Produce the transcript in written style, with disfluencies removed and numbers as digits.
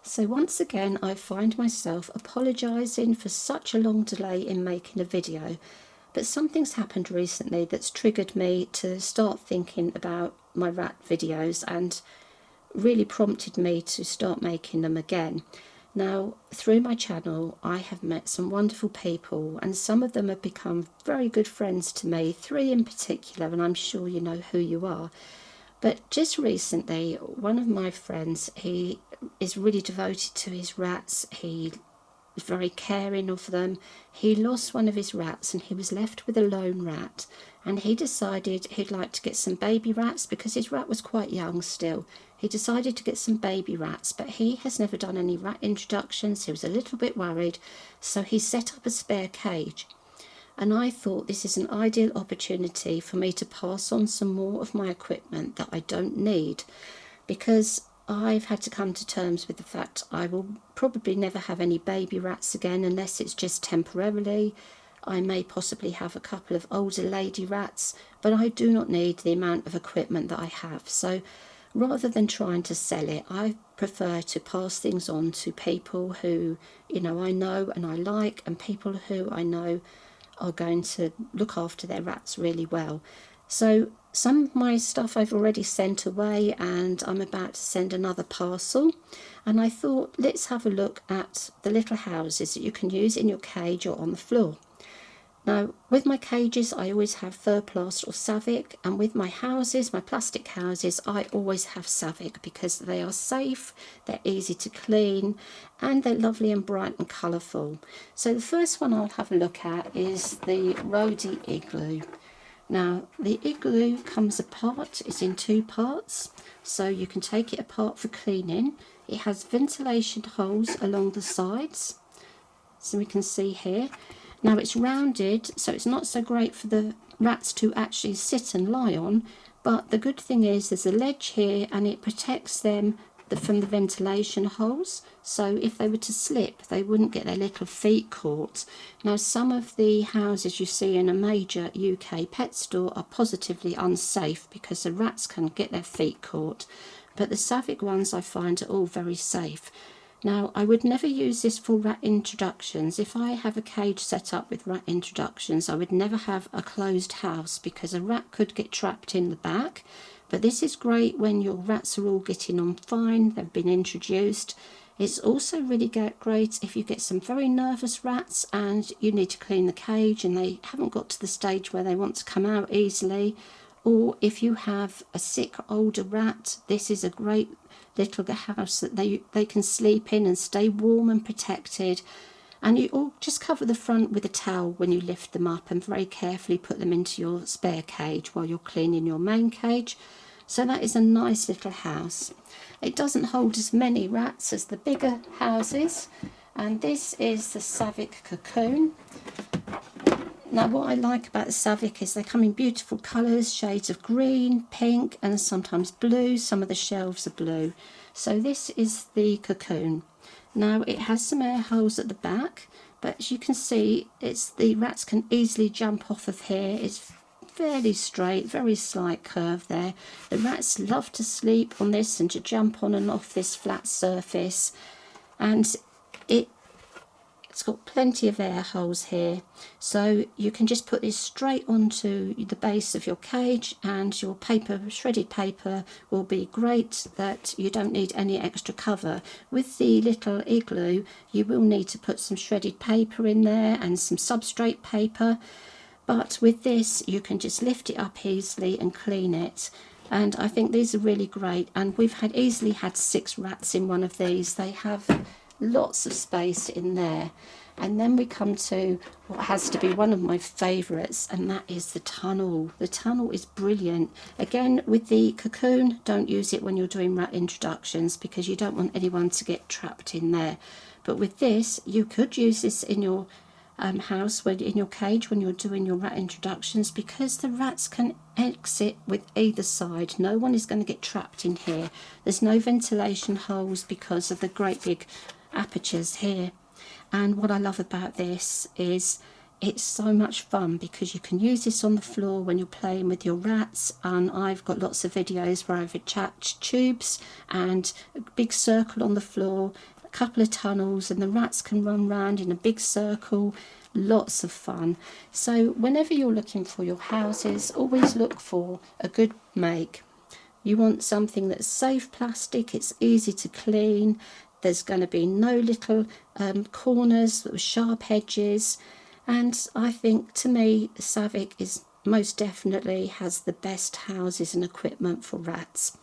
So once again I find myself apologising for such a long delay in making a video, but something's happened recently that's triggered me to start thinking about my rat videos and really prompted me to start making them again. Now, through my channel I have met some wonderful people, and some of them have become very good friends to me, 3 in particular, and I'm sure you know who you are. But just recently, one of my friends, he is really devoted to his rats. He is very caring of them. He lost one of his rats and he was left with a lone rat. And he decided he'd like to get some baby rats because his rat was quite young still. He decided to get some baby rats, but he has never done any rat introductions. He was a little bit worried, so he set up a spare cage. And I thought this is an ideal opportunity for me to pass on some more of my equipment that I don't need, because I've had to come to terms with the fact I will probably never have any baby rats again unless it's just temporarily. I may possibly have a couple of older lady rats, but I do not need the amount of equipment that I have. So rather than trying to sell it, I prefer to pass things on to people who, I know and I like, and people who I know are going to look after their rats really well. So some of my stuff I've already sent away, and I'm about to send another parcel, and I thought let's have a look at the little houses that you can use in your cage or on the floor. Now, with my cages I always have Therplast or Savic, and with my houses, my plastic houses, I always have Savic because they are safe, they're easy to clean, and they're lovely and bright and colourful. So the first one I'll have a look at is the Rody Igloo. Now, the igloo comes apart, it's in 2 parts, so you can take it apart for cleaning. It has ventilation holes along the sides, so we can see here. Now it's rounded, so it's not so great for the rats to actually sit and lie on, but the good thing is there's a ledge here and it protects them from the ventilation holes, so if they were to slip they wouldn't get their little feet caught. Now some of the houses you see in a major UK pet store are positively unsafe because the rats can get their feet caught, but the Savic ones I find are all very safe. Now, I would never use this for rat introductions. If I have a cage set up with rat introductions, I would never have a closed house because a rat could get trapped in the back. But this is great when your rats are all getting on fine, they've been introduced. It's also really great if you get some very nervous rats and you need to clean the cage and they haven't got to the stage where they want to come out easily. Or if you have a sick older rat, this is a great little house that they can sleep in and stay warm and protected. And you all just cover the front with a towel when you lift them up and very carefully put them into your spare cage while you're cleaning your main cage. So that is a nice little house. It doesn't hold as many rats as the bigger houses, and this is the Savic Cocoon. Now what I like about the Savic is they come in beautiful colours, shades of green, pink and sometimes blue. Some of the shelves are blue. So this is the Cocoon. Now it has some air holes at the back, but as you can see the rats can easily jump off of here. It's fairly straight, very slight curve there. The rats love to sleep on this and to jump on and off this flat surface, and it's got plenty of air holes here, so you can just put this straight onto the base of your cage and your paper, shredded paper, will be great, that you don't need any extra cover. With the little igloo you will need to put some shredded paper in there and some substrate paper, but with this you can just lift it up easily and clean it. And I think these are really great, and we've easily had 6 rats in one of these. They have lots of space in there. And then we come to what has to be one of my favourites, and that is the tunnel. The tunnel is brilliant. Again, with the Cocoon, don't use it when you're doing rat introductions because you don't want anyone to get trapped in there. But with this, you could use this in your house, in your cage when you're doing your rat introductions, because the rats can exit with either side. No one is going to get trapped in here. There's no ventilation holes because of the great big apertures here. And what I love about this is it's so much fun because you can use this on the floor when you're playing with your rats, and I've got lots of videos where I've attached tubes and a big circle on the floor a couple of tunnels, and the rats can run round in a big circle. Lots of fun. So whenever you're looking for your houses, always look for a good make. You want something that's safe plastic, it's easy to clean, there's going to be no little corners with sharp edges, and I think, to me, Savic is most definitely has the best houses and equipment for rats.